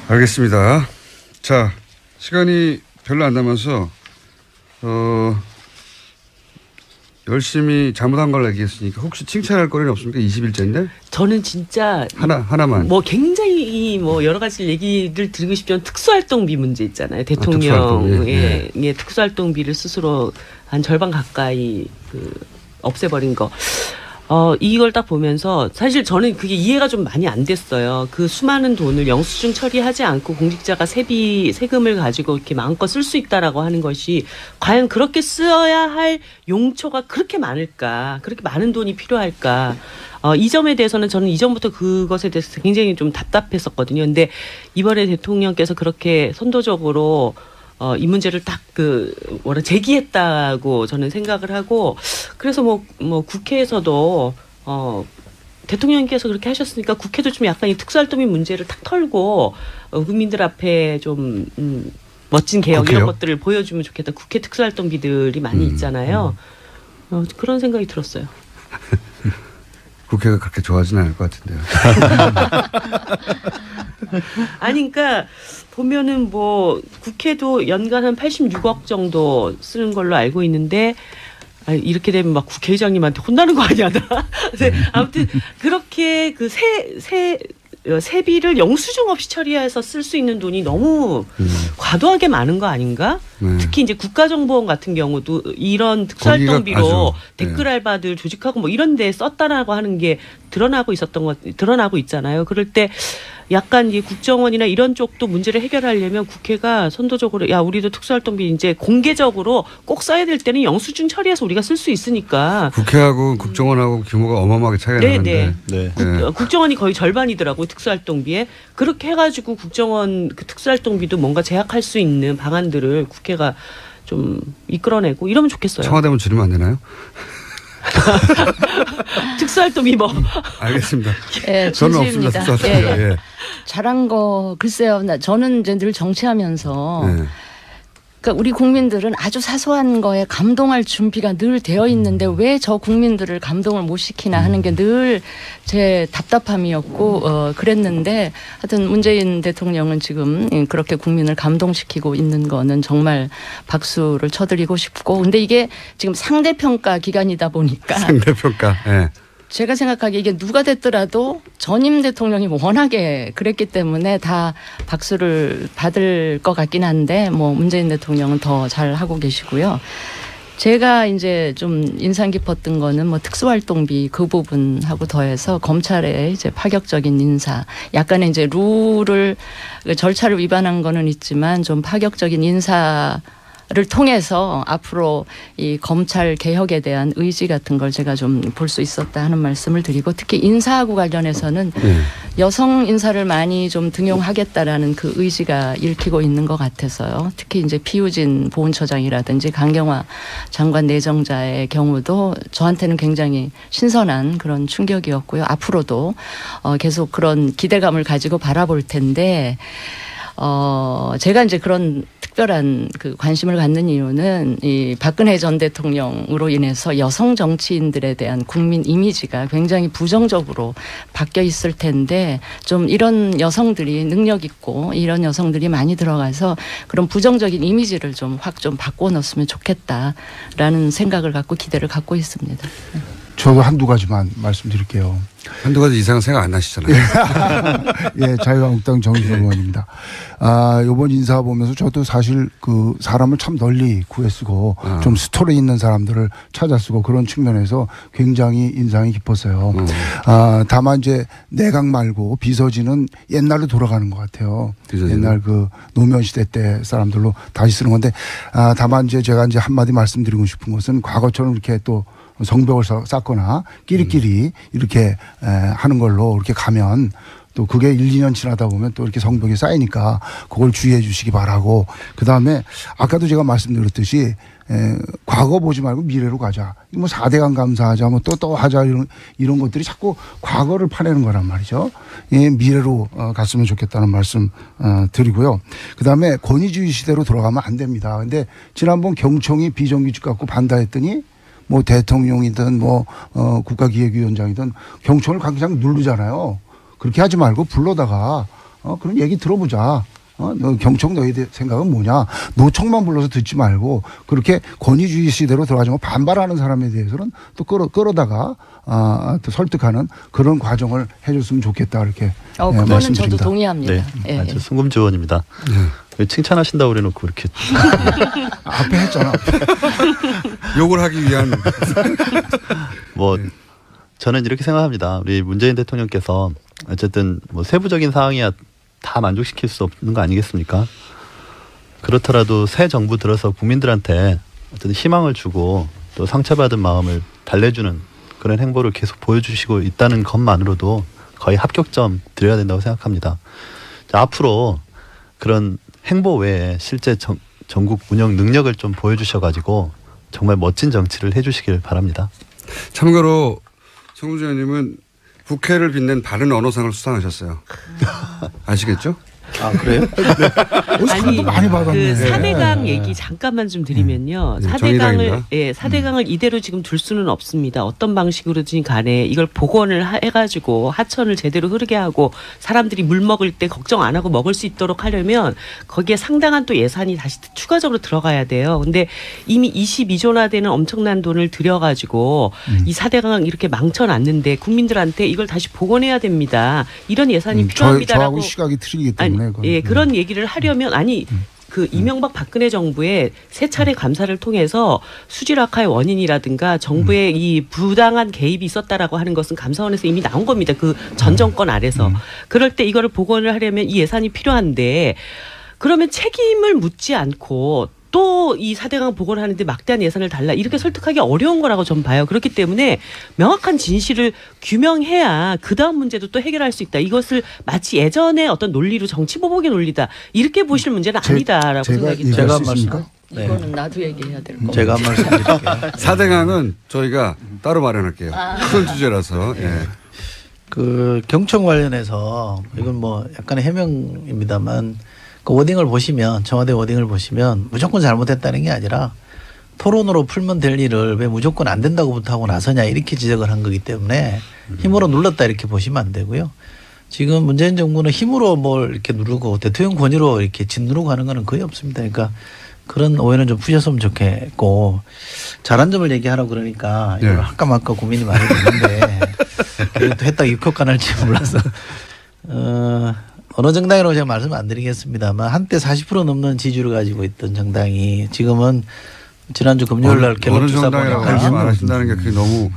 알겠습니다. 자, 시간이 별로 안 남아서 열심히 잘못한 걸 얘기했으니까 혹시 칭찬할 거리는 없습니까? 20일째인데? 저는 진짜 하나만. 뭐 굉장히 뭐 여러 가지 얘기를 드리고 싶지만 특수활동비 문제 있잖아요. 대통령의 특수활동비를 스스로 한 절반 가까이 없애버린 거. 이걸 딱 보면서 사실 저는 그게 이해가 좀 많이 안 됐어요. 그 수많은 돈을 영수증 처리하지 않고 공직자가 세금을 가지고 이렇게 마음껏 쓸 수 있다라고 하는 것이 과연 그렇게 써야 할 용처가 그렇게 많을까? 그렇게 많은 돈이 필요할까? 이 점에 대해서는 저는 이전부터 그것에 대해서 굉장히 좀 답답했었거든요. 근데 이번에 대통령께서 그렇게 선도적으로 이 문제를 딱 제기했다고 저는 생각을 하고, 그래서 뭐 국회에서도 대통령께서 그렇게 하셨으니까 국회도 좀 약간 이 특수활동비 문제를 탁 털고 국민들 앞에 좀 멋진 개혁 이런 것들을 보여주면 좋겠다. 국회 특수활동비들이 많이 있잖아요. 그런 생각이 들었어요. 국회가 그렇게 좋아하진 않을 것 같은데요. 아니, 그러니까 보면은 뭐 국회도 연간 한 86억 정도 쓰는 걸로 알고 있는데, 이렇게 되면 막 국회의장님한테 혼나는 거 아니야, 나. 아무튼 그렇게 그 세비를 영수증 없이 처리해서 쓸 수 있는 돈이 너무 과도하게 많은 거 아닌가? 특히 이제 국가정보원 같은 경우도 이런 특수활동비로 댓글 알바들 조직하고 뭐 이런 데 썼다라고 하는 게 드러나고 있잖아요. 그럴 때 약간 이 국정원이나 이런 쪽도 문제를 해결하려면 국회가 선도적으로 우리도 특수활동비 이제 공개적으로 꼭 써야 될 때는 영수증 처리해서 우리가 쓸 수 있으니까. 국회하고 국정원하고 규모가 어마어마하게 차이가 나는데. 국정원이 거의 절반이더라고요, 특수활동비에. 그렇게 해가지고 국정원 그 특수활동비도 뭔가 제약할 수 있는 방안들을 국회가 좀 이끌어내고 이러면 좋겠어요. 청와대면 줄이면 안 되나요? 특수활동비 뭐. 알겠습니다. 예, 저는 없습니다. 특수활동비. 예. 잘한 거 글쎄요. 저는 이제 늘 정치하면서 그러니까 우리 국민들은 아주 사소한 거에 감동할 준비가 늘 되어 있는데 왜 저 국민들을 감동을 못 시키나 하는 게 늘 제 답답함이었고 그랬는데 하여튼 문재인 대통령은 지금 그렇게 국민을 감동시키고 있는 거는 정말 박수를 쳐드리고 싶고, 근데 이게 지금 상대평가 기간이다 보니까 상대평가. 네. 제가 생각하기에 이게 누가 됐더라도 전임 대통령이 워낙에 그랬기 때문에 다 박수를 받을 것 같긴 한데 뭐 문재인 대통령은 더 잘하고 계시고요. 제가 이제 좀 인상 깊었던 거는 뭐 특수활동비 그 부분하고 더해서 검찰의 이제 파격적인 인사, 약간의 이제 룰을 절차를 위반한 거는 있지만 좀 파격적인 인사 를 통해서 앞으로 이 검찰 개혁에 대한 의지 같은 걸 제가 좀 볼 수 있었다 하는 말씀을 드리고, 특히 인사하고 관련해서는 여성 인사를 많이 좀 등용하겠다라는 그 의지가 읽히고 있는 것 같아서요. 특히 이제 피우진 보훈처장이라든지 강경화 장관 내정자의 경우도 저한테는 굉장히 신선한 그런 충격이었고요. 앞으로도 계속 그런 기대감을 가지고 바라볼 텐데, 제가 이제 그런 특별한 그 관심을 갖는 이유는 이 박근혜 전 대통령으로 인해서 여성 정치인들에 대한 국민 이미지가 굉장히 부정적으로 바뀌어 있을 텐데, 좀 이런 여성들이 능력 있고 이런 여성들이 많이 들어가서 그런 부정적인 이미지를 좀 확 좀 바꿔놓았으면 좋겠다라는 생각을 갖고 기대를 갖고 있습니다. 저도 한두 가지만 말씀드릴게요. 한두 가지 이상은 생각 안 나시잖아요. 예, 자유한국당 정의선 의원입니다. 요번 인사 보면서 저도 사실 그 사람을 참 널리 구해쓰고 좀 스토리 있는 사람들을 찾아쓰고 그런 측면에서 굉장히 인상이 깊었어요. 다만 이제 내각 말고 비서진은 옛날로 돌아가는 것 같아요. 옛날 그 노무현 시대 때 사람들로 다시 쓰는 건데, 다만 이제 제가 이제 한마디 말씀드리고 싶은 것은 과거처럼 이렇게 또 성벽을 쌓거나 끼리끼리 이렇게 하는 걸로 이렇게 가면 또 그게 1, 2년 지나다 보면 또 이렇게 성벽이 쌓이니까 그걸 주의해 주시기 바라고, 그다음에 아까도 제가 말씀드렸듯이 과거 보지 말고 미래로 가자. 뭐 4대강 감사하자, 뭐 또 하자, 이런 것들이 자꾸 과거를 파내는 거란 말이죠. 예, 미래로 갔으면 좋겠다는 말씀 드리고요. 그다음에 권위주의 시대로 돌아가면 안 됩니다. 근데 지난번 경총이 비정규직 갖고 반대했더니 뭐 대통령이든 뭐 국가기획위원장이든 경총을 그냥 누르잖아요. 그렇게 하지 말고 불러다가 그런 얘기 들어보자. 너 경청 너희 생각은 뭐냐. 노총만 불러서 듣지 말고 그렇게 권위주의 시대로 들어가지고 반발하는 사람에 대해서는 또 끌어다가 또 설득하는 그런 과정을 해줬으면 좋겠다 이렇게 그거는 말씀드립니다. 저도 동의합니다. 네, 예. 아주 송금주 의원입니다. 왜 칭찬하신다고 그래놓고 이렇게 앞에 했잖아. 욕을 하기 위한 뭐 저는 이렇게 생각합니다. 우리 문재인 대통령께서 어쨌든 뭐 세부적인 사항이야 다 만족시킬 수 없는 거 아니겠습니까? 그렇더라도 새 정부 들어서 국민들한테 어떤 희망을 주고 또 상처받은 마음을 달래주는 그런 행보를 계속 보여주시고 있다는 것만으로도 거의 합격점 드려야 된다고 생각합니다. 자, 앞으로 그런 행보 외에 실제 전국 운영 능력을 좀 보여주셔가지고 정말 멋진 정치를 해주시길 바랍니다. 참고로 송금주 의원님은 국회를 빛낸 바른 언어상을 수상하셨어요. 아시겠죠? 아 그래요? 상도 많이 받았네. 그 4대강 얘기 잠깐만 좀 드리면요. 네, 4대강을 이대로 지금 둘 수는 없습니다. 어떤 방식으로든 간에 이걸 복원을 해가지고 하천을 제대로 흐르게 하고 사람들이 물 먹을 때 걱정 안 하고 먹을 수 있도록 하려면 거기에 상당한 또 예산이 다시 추가적으로 들어가야 돼요. 근데 이미 22조나 되는 엄청난 돈을 들여가지고 이 4대강 이렇게 망쳐놨는데 국민들한테 이걸 다시 복원해야 됩니다. 이런 예산이 필요합니다라고. 저하고 시각이 틀리기 때문에. 그런 얘기를 하려면 그 이명박 박근혜 정부의 세 차례 감사를 통해서 수질 악화의 원인이라든가 정부의 이 부당한 개입이 있었다라고 하는 것은 감사원에서 이미 나온 겁니다. 그 전 정권 아래서. 그럴 때 이거를 복원을 하려면 이 예산이 필요한데 그러면 책임을 묻지 않고 또 이 4대강 복원하는데 막대한 예산을 달라 이렇게 설득하기 어려운 거라고 전 봐요. 그렇기 때문에 명확한 진실을 규명해야 그다음 문제도 또 해결할 수 있다. 이것을 마치 예전에 어떤 논리로 정치보복의 논리다. 이렇게 보실 문제는 아니다라고 생각이 들어요. 제가 한 말씀. 네. 이거는 나도 얘기해야 될 거. 제가 한 말씀 드릴게요. 4대강은 저희가 따로 마련할게요. 큰 주제라서. 예. 그 경청 관련해서 이건 뭐 약간의 해명입니다만 그 워딩을 보시면 청와대 워딩을 보시면 무조건 잘못했다는 게 아니라 토론으로 풀면 될 일을 왜 무조건 안 된다고부터 하고 나서냐 이렇게 지적을 한 거기 때문에 힘으로 눌렀다 이렇게 보시면 안 되고요. 지금 문재인 정부는 힘으로 뭘 이렇게 누르고 대통령 권위로 이렇게 짓누르고 하는 거는 거의 없습니다. 그러니까 그런 오해는 좀 푸셨으면 좋겠고 잘한 점을 얘기하라고 그러니까 이걸 할까 말까 고민이 많이 되는데 그래도 했다가 입국간할지 몰라서 어느 정당이라고 제가 말씀 안 드리겠습니다만 한때 40% 넘는 지지를 가지고 있던 정당이 지금은 지난주 금요일 날 갤럽 조사 정당이라고 보니까 말하신다는 게 그게 너무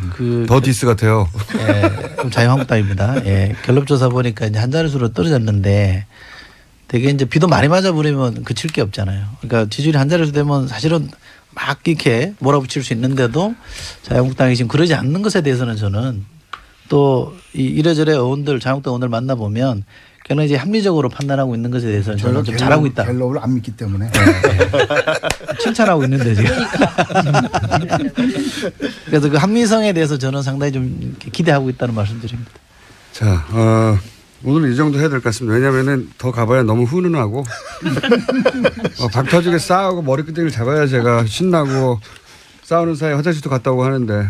더 디스 같아요. 예, 자유한국당입니다. 예, 갤럽 조사 보니까 이제 한 자릿수로 떨어졌는데 되게 이제 비도 많이 맞아 버리면 그칠 게 없잖아요. 그러니까 지지율이 한 자릿수 되면 사실은 막 이렇게 몰아붙일 수 있는데도 자유한국당이 지금 그러지 않는 것에 대해서는 저는 또 이래저래 의원들 자유한국당 의원들 만나보면 걔는 이제 합리적으로 판단하고 있는 것에 대해서는 저는 좀 잘하고 있다. 갤럽을 안 믿기 때문에. 칭찬하고 있는데 지금. 그래서 그 합리성에 대해서 저는 상당히 좀 기대하고 있다는 말씀드립니다. 자, 오늘 이 정도 해야 될 것 같습니다. 왜냐하면은 더 가봐야 너무 훈훈하고 박 터지게 싸우고 머리끄댕이를 잡아야 제가 신나고 싸우는 사이에 화장실도 갔다 오고 하는데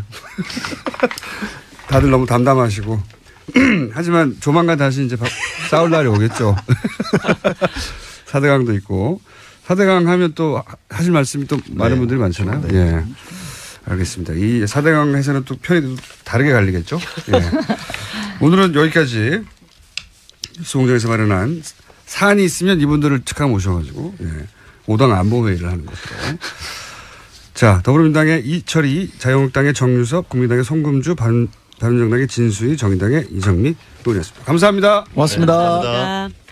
다들 너무 담담하시고 하지만 조만간 다시 이제 싸울 날이 오겠죠. 4대강도 있고 4대강 하면 또 하실 말씀이 또 많은 분들이 많잖아요. 네. 예, 알겠습니다. 이 4대강 해서는 또 편이 다르게 갈리겠죠. 예. 오늘은 여기까지 뉴스공장에서 마련한 사안이 있으면 이분들을 즉각 모셔가지고 5당 안보회의를 하는 것으로. 자, 더불어민주당의 이철희, 자유한국당의 정유섭, 국민당의 송금주, 바른정당의 진수희, 정의당의 이정미 의원이었습니다. 감사합니다. 고맙습니다. 네, 감사합니다.